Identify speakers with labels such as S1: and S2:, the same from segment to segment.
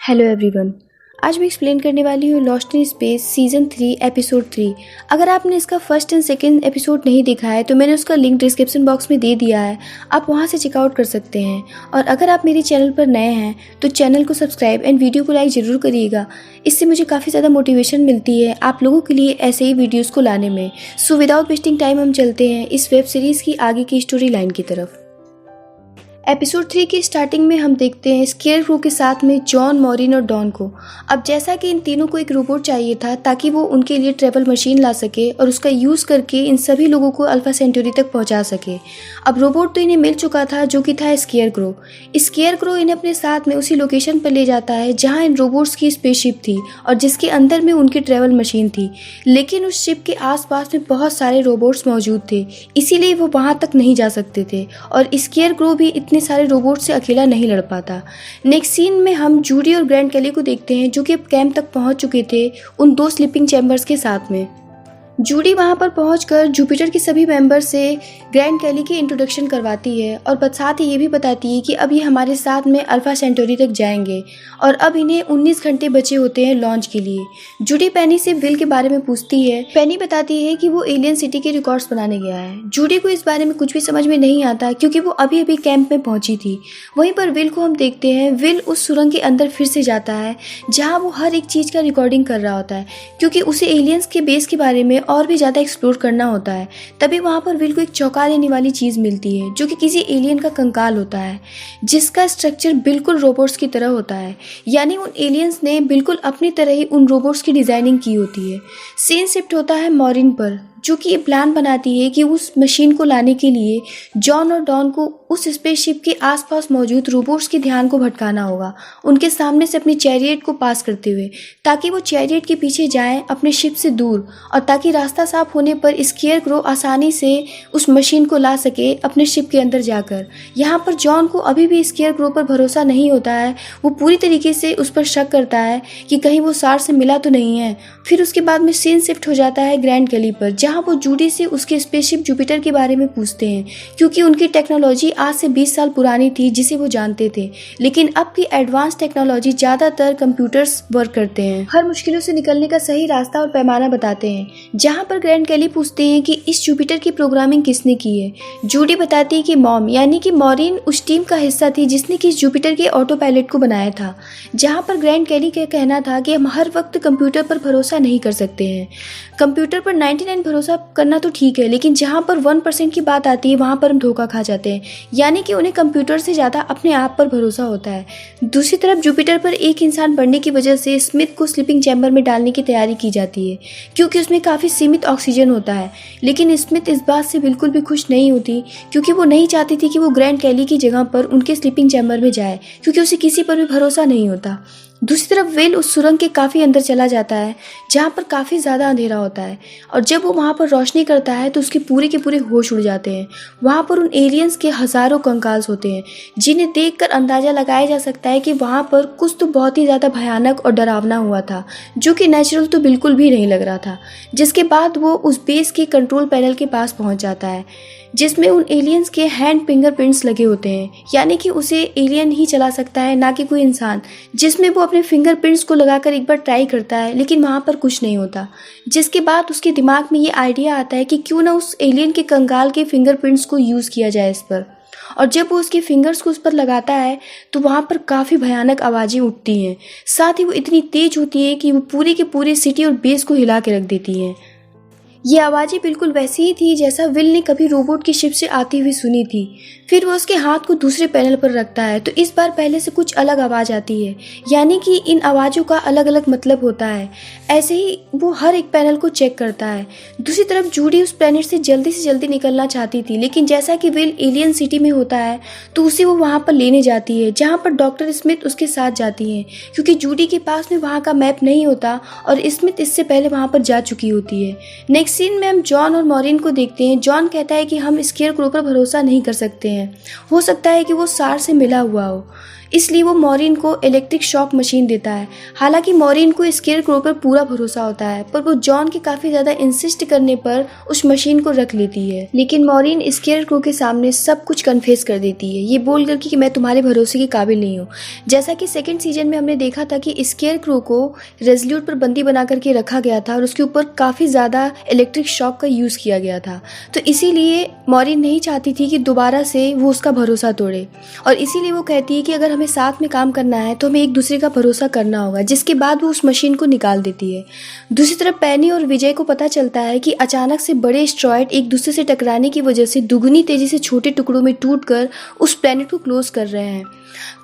S1: Hello everyone. आज मैं explain करने वाली हूँ lost in space season 3 episode 3। अगर आपने इसका फर्स्ट एंड सेकंड एपिसोड नहीं देखा है तो मैंने उसका लिंक डिस्क्रिप्शन बॉक्स में दे दिया है, आप वहाँ से चेकआउट कर सकते हैं। और अगर आप मेरे चैनल पर नए हैं तो चैनल को सब्सक्राइब एंड वीडियो को लाइक ज़रूर करिएगा, इससे मुझे काफ़ी ज़्यादा मोटिवेशन मिलती है आप लोगों के लिए ऐसे ही वीडियोज़ को लाने में। सो विदाउट वेस्टिंग टाइम हम चलते हैं इस वेब सीरीज़ की आगे की स्टोरी लाइन की तरफ। एपिसोड 3 की स्टार्टिंग में हम देखते हैं स्केयरक्रो के साथ में जॉन, मॉरिन और डॉन को। अब जैसा कि इन तीनों को एक रोबोट चाहिए था ताकि वो उनके लिए ट्रैवल मशीन ला सके और उसका यूज़ करके इन सभी लोगों को अल्फा सेंचुरी तक पहुंचा सके। अब रोबोट तो इन्हें मिल चुका था जो कि था स्केयरक्रो। स्केयरक्रो इन्हें अपने साथ में उसी लोकेशन पर ले जाता है जहाँ इन रोबोट्स की स्पेसशिप थी और जिसके अंदर में उनकी ट्रैवल मशीन थी, लेकिन उस शिप के आसपास में बहुत सारे रोबोट्स मौजूद थे, इसीलिए वो वहाँ तक नहीं जा सकते थे और स्केयरक्रो भी इतने सारे रोबोट से अकेला नहीं लड़ पाता। नेक्स्ट सीन में हम जूडी और ग्रैंड केली को देखते हैं जो कि अब कैंप तक पहुंच चुके थे उन 2 स्लीपिंग चैम्बर्स के साथ में। जूडी वहां पर पहुंचकर जुपिटर के सभी मेंबर से ग्रैंड केली की इंट्रोडक्शन करवाती है और साथ ही ये भी बताती है कि अब ये हमारे साथ में अल्फा सेंचुरी तक जाएंगे और अब इन्हें 19 घंटे बचे होते हैं लॉन्च के लिए। जूडी पेनी से विल के बारे में पूछती है। पेनी बताती है कि वो एलियन सिटी के रिकॉर्ड्स बनाने गया है। जूडी को इस बारे में कुछ भी समझ में नहीं आता क्योंकि वो अभी अभी कैंप में पहुंची थी। वहीं पर विल को हम देखते हैं। विल उस सुरंग के अंदर फिर से जाता है जहाँ वो हर एक चीज़ का रिकॉर्डिंग कर रहा होता है क्योंकि उसे एलियंस के बेस के बारे में और भी ज़्यादा एक्सप्लोर करना होता है। तभी वहाँ पर विल को एक चौंका देने वाली चीज़ मिलती है जो कि किसी एलियन का कंकाल होता है जिसका स्ट्रक्चर बिल्कुल रोबोट्स की तरह होता है, यानी उन एलियंस ने बिल्कुल अपनी तरह ही उन रोबोट्स की डिज़ाइनिंग की होती है। सीन शिफ्ट होता है मॉरिन पर जो कि ये प्लान बनाती है कि उस मशीन को लाने के लिए जॉन और डॉन को उस स्पेसशिप के आसपास मौजूद रोबोट्स के ध्यान को भटकाना होगा उनके सामने से अपनी चैरियट को पास करते हुए, ताकि वो चैरियट के पीछे जाएं अपने शिप से दूर और ताकि रास्ता साफ होने पर स्केयरक्रो आसानी से उस मशीन को ला सके अपने शिप के अंदर जाकर। यहाँ पर जॉन को अभी भी स्केयरक्रो पर भरोसा नहीं होता है, वो पूरी तरीके से उस पर शक करता है कि कहीं वो सार से मिला तो नहीं है। फिर उसके बाद में सीन शिफ्ट हो जाता है ग्रैंड केली पर जहाँ वो जूडी से उसके स्पेसशिप जुपिटर के बारे में पूछते हैं क्योंकि उनकी टेक्नोलॉजी आज से 20 साल पुरानी थी जिसे वो जानते थे, लेकिन अब की एडवांस टेक्नोलॉजी ज़्यादातर कंप्यूटर्स वर्क करते हैं, हर मुश्किलों से निकलने का सही रास्ता और पैमाना बताते हैं। जहाँ पर ग्रैंड केली पूछते हैं कि इस जुपिटर की प्रोग्रामिंग किसने की है। जूडी बताती है कि मॉम यानी कि मॉरिन उस टीम का हिस्सा थी जिसने कि इस जुपिटर के ऑटो पायलट को बनाया था। जहाँ पर ग्रैंड केली का कहना था कि हम हर वक्त कंप्यूटर पर भरोसा नहीं कर सकते हैं। कंप्यूटर पर 99 भरोसा करना तो ठीक है, लेकिन जहाँ पर 1% की बात आती है वहाँ पर हम धोखा खा जाते हैं, यानी कि उन्हें कंप्यूटर से ज़्यादा अपने आप पर भरोसा होता है। दूसरी तरफ जुपिटर पर एक इंसान बढ़ने की वजह से स्मिथ को स्लीपिंग चैम्बर में डालने की तैयारी की जाती है क्योंकि उसमें काफ़ी सीमित ऑक्सीजन होता है, लेकिन स्मिथ इस बात से बिल्कुल भी खुश नहीं होती क्योंकि वो नहीं चाहती थी कि वो ग्रैंड केली की जगह पर उनके स्लीपिंग चैम्बर में जाए क्योंकि उसे किसी पर भी भरोसा नहीं होता। दूसरी तरफ विल उस सुरंग के काफ़ी अंदर चला जाता है जहाँ पर काफ़ी ज़्यादा अंधेरा होता है और जब वो वहाँ पर रोशनी करता है तो उसके पूरे के पूरे होश उड़ जाते हैं। वहाँ पर उन एलियंस के हज़ारों कंकाल्स होते हैं जिन्हें देखकर अंदाज़ा लगाया जा सकता है कि वहाँ पर कुछ तो बहुत ही ज़्यादा भयानक और डरावना हुआ था जो कि नेचुरल तो बिल्कुल भी नहीं लग रहा था। जिसके बाद वो उस बेस के कंट्रोल पैनल के पास पहुँच जाता है जिसमें उन एलियंस के हैंड फिंगरप्रिंट्स लगे होते हैं, यानी कि उसे एलियन ही चला सकता है ना कि कोई इंसान। जिसमें वो अपने फिंगरप्रिंट्स को लगाकर एक बार ट्राई करता है लेकिन वहाँ पर कुछ नहीं होता। जिसके बाद उसके दिमाग में ये आइडिया आता है कि क्यों ना उस एलियन के कंकाल के फिंगरप्रिंट्स को यूज़ किया जाए इस पर। और जब वो उसके फिंगर्स को उस पर लगाता है तो वहाँ पर काफ़ी भयानक आवाज़ें उठती हैं, साथ ही वो इतनी तेज होती है कि वो पूरे के पूरे सिटी और बेस को हिला के रख देती हैं। ये आवाज़ें बिल्कुल वैसी ही थी जैसा विल ने कभी रोबोट की शिप से आती हुई सुनी थी। फिर वो उसके हाथ को दूसरे पैनल पर रखता है तो इस बार पहले से कुछ अलग आवाज़ आती है, यानी कि इन आवाज़ों का अलग अलग मतलब होता है। ऐसे ही वो हर एक पैनल को चेक करता है। दूसरी तरफ जूडी उस प्लेनेट से जल्दी निकलना चाहती थी, लेकिन जैसा कि विल एलियन सिटी में होता है तो उसे वो वहाँ पर लेने जाती है जहाँ पर डॉक्टर स्मिथ उसके साथ जाती हैं क्योंकि जूडी के पास में वहाँ का मैप नहीं होता और स्मिथ इससे पहले वहाँ पर जा चुकी होती है। नेक्स्ट सीन में हम जॉन और मॉरिन को देखते हैं। जॉन कहता है कि हम स्केयरक्रो पर भरोसा नहीं कर सकते हैं, हो सकता है कि वो सार से मिला हुआ हो। इसलिए वो मॉरिन को इलेक्ट्रिक शॉक मशीन देता है। हालांकि मॉरिन को स्केयरक्रो पर पूरा भरोसा होता है, पर वो जॉन के काफ़ी ज़्यादा इंसिस्ट करने पर उस मशीन को रख लेती है। लेकिन मॉरिन स्केयरक्रो के सामने सब कुछ कन्फेस कर देती है, ये बोल कर कि मैं तुम्हारे भरोसे के काबिल नहीं हूँ। जैसा कि सेकेंड सीजन में हमने देखा था कि स्केयरक्रो को रेजोल्यूट पर बंदी बना करके रखा गया था और उसके ऊपर काफ़ी ज़्यादा इलेक्ट्रिक शॉक का यूज़ किया गया था। तो इसीलिए मॉरिन नहीं चाहती थी कि दोबारा से वो उसका भरोसा तोड़े, और इसीलिए वो कहती है कि अगर हमें साथ में काम करना है तो हमें एक दूसरे का भरोसा करना होगा, जिसके बाद वो उस मशीन को निकाल देती है। दूसरी तरफ पेनी और विजय को पता चलता है कि अचानक से बड़े एस्टेरॉयड एक दूसरे से टकराने की वजह से दुगनी तेजी से छोटे टुकड़ों में टूटकर उस प्लेनेट को क्लोज कर रहे हैं।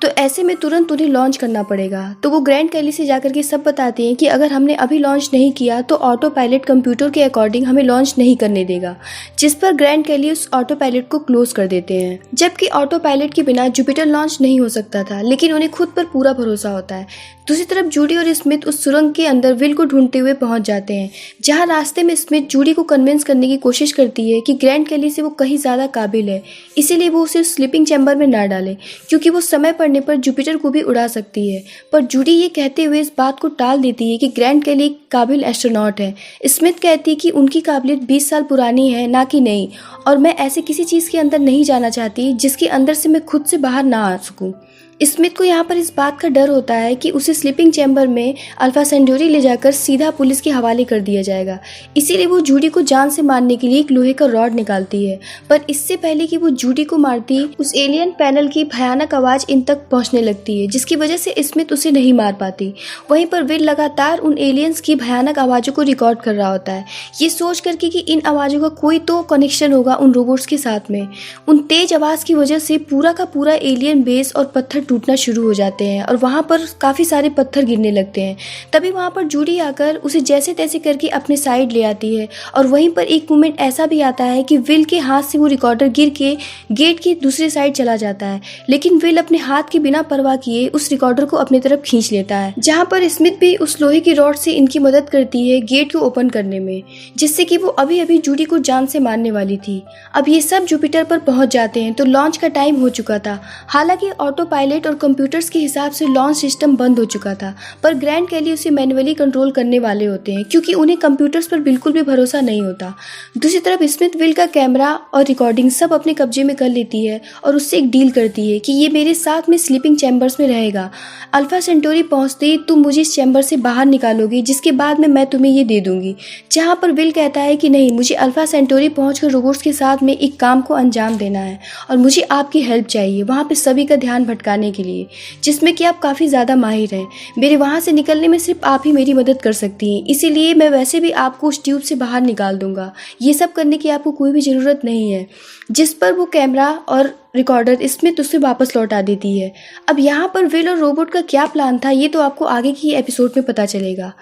S1: तो ऐसे में तुरंत उन्हें लॉन्च करना पड़ेगा। तो वो ग्रैंड कैली से जाकर के सब बताते हैं कि अगर हमने अभी लॉन्च नहीं किया तो ऑटो पायलट कंप्यूटर के अकॉर्डिंग हमें लॉन्च नहीं करने देगा, जिस पर ग्रैंड कैली उस ऑटो पायलट को क्लोज कर देते हैं। जबकि ऑटो पायलट के बिना जुपिटर लॉन्च नहीं हो सकता था, लेकिन उन्हें खुद पर पूरा भरोसा होता है। दूसरी तरफ जूडी और स्मिथ उस सुरंग के अंदर विल को ढूंढते हुए पहुंच जाते हैं, जहां रास्ते में स्मिथ जूडी को कन्विंस करने की कोशिश करती है कि ग्रैंड कैली से वो कहीं ज़्यादा काबिल है, इसीलिए वो उसे स्लीपिंग चैम्बर में ना डाले, क्योंकि वो समय पड़ने पर जुपिटर को भी उड़ा सकती है। पर जूडी ये कहते हुए इस बात को टाल देती है कि ग्रैंड कैली एक काबिल एस्ट्रोनॉट है। स्मिथ कहती है कि उनकी काबिलियत 20 साल पुरानी है, ना कि नई, और मैं ऐसे किसी चीज़ के अंदर नहीं जाना चाहती जिसके अंदर से मैं खुद से बाहर ना आ सकूं। स्मिथ को यहाँ पर इस बात का डर होता है कि उसे स्लीपिंग चैम्बर में अल्फा सेंटोरी ले जाकर सीधा पुलिस के हवाले कर दिया जाएगा, इसीलिए वो जूडी को जान से मारने के लिए एक लोहे का रॉड निकालती है। पर इससे पहले कि वो जूडी को मारती, उस एलियन पैनल की भयानक आवाज़ इन तक पहुँचने लगती है, जिसकी वजह से स्मिथ उसे नहीं मार पाती। वहीं पर विल लगातार उन एलियंस की भयानक आवाज़ों को रिकॉर्ड कर रहा होता है, ये सोच करके कि इन आवाज़ों का कोई तो कनेक्शन होगा उन रोबोट्स के साथ में। उन तेज आवाज़ की वजह से पूरा का पूरा एलियन बेस और पत्थर टूटना शुरू हो जाते हैं और वहाँ पर काफ़ी सारे पत्थर गिरने लगते हैं। तभी वहाँ पर जूडी आकर उसे जैसे तैसे करके अपने साइड ले आती है, और वहीं पर एक मोमेंट ऐसा भी आता है कि विल के हाथ से वो रिकॉर्डर गिर के गेट की दूसरी साइड चला जाता है, लेकिन विल अपने हाथ की बिना परवाह किए उस रिकॉर्डर को अपनी तरफ खींच लेता है, जहाँ पर स्मिथ भी उस लोहे की रॉड से इनकी मदद करती है गेट को ओपन करने में, जिससे कि वो अभी अभी जूडी को जान से मारने वाली थी। अब ये सब जुपिटर पर पहुंच जाते हैं तो लॉन्च का टाइम हो चुका था। हालांकि ऑटो पायलट और कंप्यूटर्स के हिसाब से लॉन्च सिस्टम बंद हो चुका था, पर ग्रैंड कैली उसे मैन्युअली कंट्रोल करने वाले होते हैं, क्योंकि उन्हें कंप्यूटर्स पर बिल्कुल भी भरोसा नहीं होता। दूसरी तरफ स्मिथ विल का कैमरा और रिकॉर्डिंग सब अपने कब्जे में कर लेती है और उससे एक डील करती है कि ये मेरे साथ में स्लीपिंग चैम्बर्स में रहेगा। अल्फा सेंटोरी पहुंचते ही तुम मुझे इस चैम्बर से बाहर निकालोगी, जिसके बाद में मैं तुम्हें ये दे दूंगी। जहां पर विल कहता है कि नहीं, मुझे अल्फा सेंटोरी पहुंचकर रोबोट्स के साथ में एक काम को अंजाम देना है और मुझे आपकी हेल्प चाहिए वहां पे सभी का ध्यान भटकाने के लिए, जिसमें कि आप काफ़ी ज़्यादा माहिर हैं। मेरे वहाँ से निकलने में सिर्फ आप ही मेरी मदद कर सकती हैं, इसीलिए मैं वैसे भी आपको उस ट्यूब से बाहर निकाल दूंगा। ये सब करने की आपको कोई भी ज़रूरत नहीं है। जिस पर वो कैमरा और रिकॉर्डर स्मिथ उससे वापस लौटा देती है। अब यहाँ पर विल और रोबोट का क्या प्लान था ये तो आपको आगे की एपिसोड में पता चलेगा।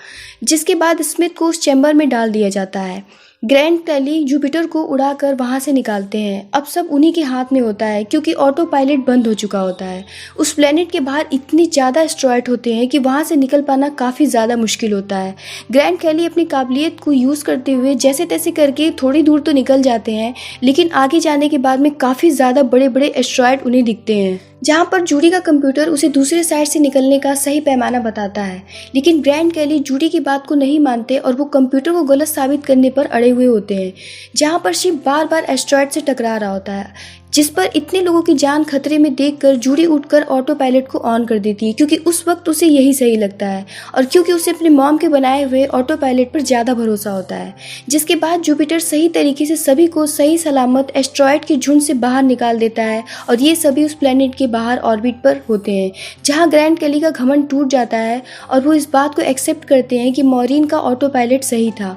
S1: जिसके बाद स्मिथ को उस चैम्बर में डाल दिया जाता है। ग्रैंड कैली जुपिटर को उड़ाकर वहां से निकालते हैं। अब सब उन्हीं के हाथ में होता है, क्योंकि ऑटो पायलट बंद हो चुका होता है। उस प्लेनेट के बाहर इतनी ज़्यादा एस्टेरॉयड होते हैं कि वहां से निकल पाना काफ़ी ज़्यादा मुश्किल होता है। ग्रैंड कैली अपनी काबिलियत को यूज़ करते हुए जैसे तैसे करके थोड़ी दूर तो निकल जाते हैं, लेकिन आगे जाने के बाद में काफ़ी ज़्यादा बड़े बड़े एस्टेरॉयड उन्हें दिखते हैं, जहां पर जूडी का कंप्यूटर उसे दूसरे साइड से निकलने का सही पैमाना बताता है। लेकिन ग्रैंड कैली जूडी की बात को नहीं मानते और वो कंप्यूटर को गलत साबित करने पर अड़े हुए होते हैं, जहां पर शिप बार बार एस्टेरॉयड से टकरा रहा होता है, जिस पर इतने लोगों की जान खतरे में देखकर जूडी उठकर ऑटो पायलट को ऑन कर देती है, क्योंकि उस वक्त उसे यही सही लगता है और क्योंकि उसे अपने मॉम के बनाए हुए ऑटो पायलट पर ज़्यादा भरोसा होता है। जिसके बाद जुपिटर सही तरीके से सभी को सही सलामत एस्टेरॉयड के झुंड से बाहर निकाल देता है और ये सभी उस प्लेनेट के बाहर ऑर्बिट पर होते हैं, जहाँ ग्रैंड कैली का घमंड टूट जाता है और वो इस बात को एक्सेप्ट करते हैं कि मॉरिन का ऑटो पायलट सही था।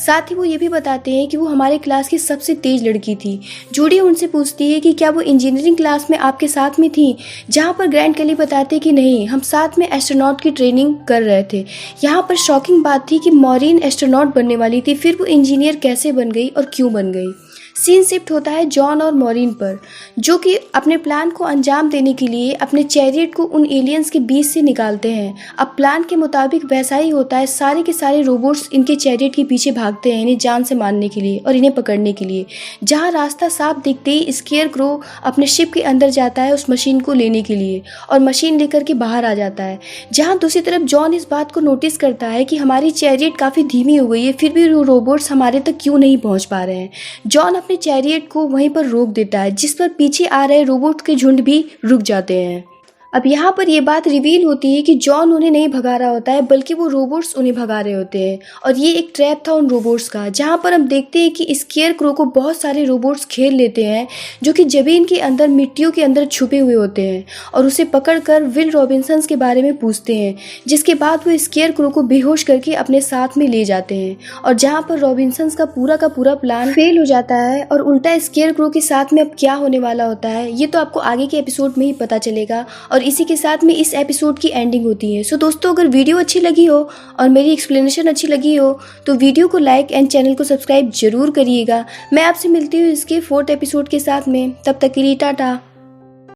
S1: साथ ही वो ये भी बताते हैं कि वो हमारे क्लास की सबसे तेज लड़की थी। जूडी उनसे पूछती है कि क्या वो इंजीनियरिंग क्लास में आपके साथ में थी, जहाँ पर ग्रैंड कैली बताते कि नहीं, हम साथ में एस्ट्रोनॉट की ट्रेनिंग कर रहे थे। यहाँ पर शॉकिंग बात थी कि मॉरिन एस्ट्रोनॉट बनने वाली थी, फिर वो इंजीनियर कैसे बन गई और क्यों बन गई। सीन शिफ्ट होता है जॉन और मॉरिन पर, जो कि अपने प्लान को अंजाम देने के लिए अपने चैरियट को उन एलियंस के बीच से निकालते हैं। अब प्लान के मुताबिक वैसा ही होता है, सारे के सारे रोबोट्स इनके चैरियट के पीछे भागते हैं इन्हें जान से मारने के लिए और इन्हें पकड़ने के लिए। जहाँ रास्ता साफ दिखते ही स्केयर क्रो अपने शिप के अंदर जाता है उस मशीन को लेने के लिए और मशीन लेकर के बाहर आ जाता है। जहाँ दूसरी तरफ जॉन इस बात को नोटिस करता है कि हमारी चैरियट काफ़ी धीमी हो गई है, फिर भी वो रोबोट्स हमारे तक क्यों नहीं पहुँच पा रहे हैं। जॉन अपने चैरियट को वहीं पर रोक देता है, जिस पर पीछे आ रहे रोबोट के झुंड भी रुक जाते हैं। अब यहाँ पर ये बात रिवील होती है कि जॉन उन्हें नहीं भगा रहा होता है, बल्कि वो रोबोट्स उन्हें भगा रहे होते हैं और ये एक ट्रैप था उन रोबोट्स का, जहाँ पर हम देखते हैं कि स्केयर क्रो को बहुत सारे रोबोट्स घेर लेते हैं जो कि जमीन के अंदर मिट्टियों के अंदर छुपे हुए होते हैं और उसे पकड़कर विल रॉबिन्सन के बारे में पूछते हैं, जिसके बाद वो स्केयर क्रो को बेहोश करके अपने साथ में ले जाते हैं और जहाँ पर रॉबिन्सन का पूरा प्लान फेल हो जाता है और उल्टा स्केयर क्रो के साथ में अब क्या होने वाला होता है ये तो आपको आगे के एपिसोड में ही पता चलेगा। और इसी के साथ में इस एपिसोड की एंडिंग होती है। सो दोस्तों, अगर वीडियो अच्छी लगी हो और मेरी एक्सप्लेनेशन अच्छी लगी हो तो वीडियो को लाइक एंड चैनल को सब्सक्राइब जरूर करिएगा। मैं आपसे मिलती हूँ इसके 4th एपिसोड के साथ में, तब तक के लिए टाटा।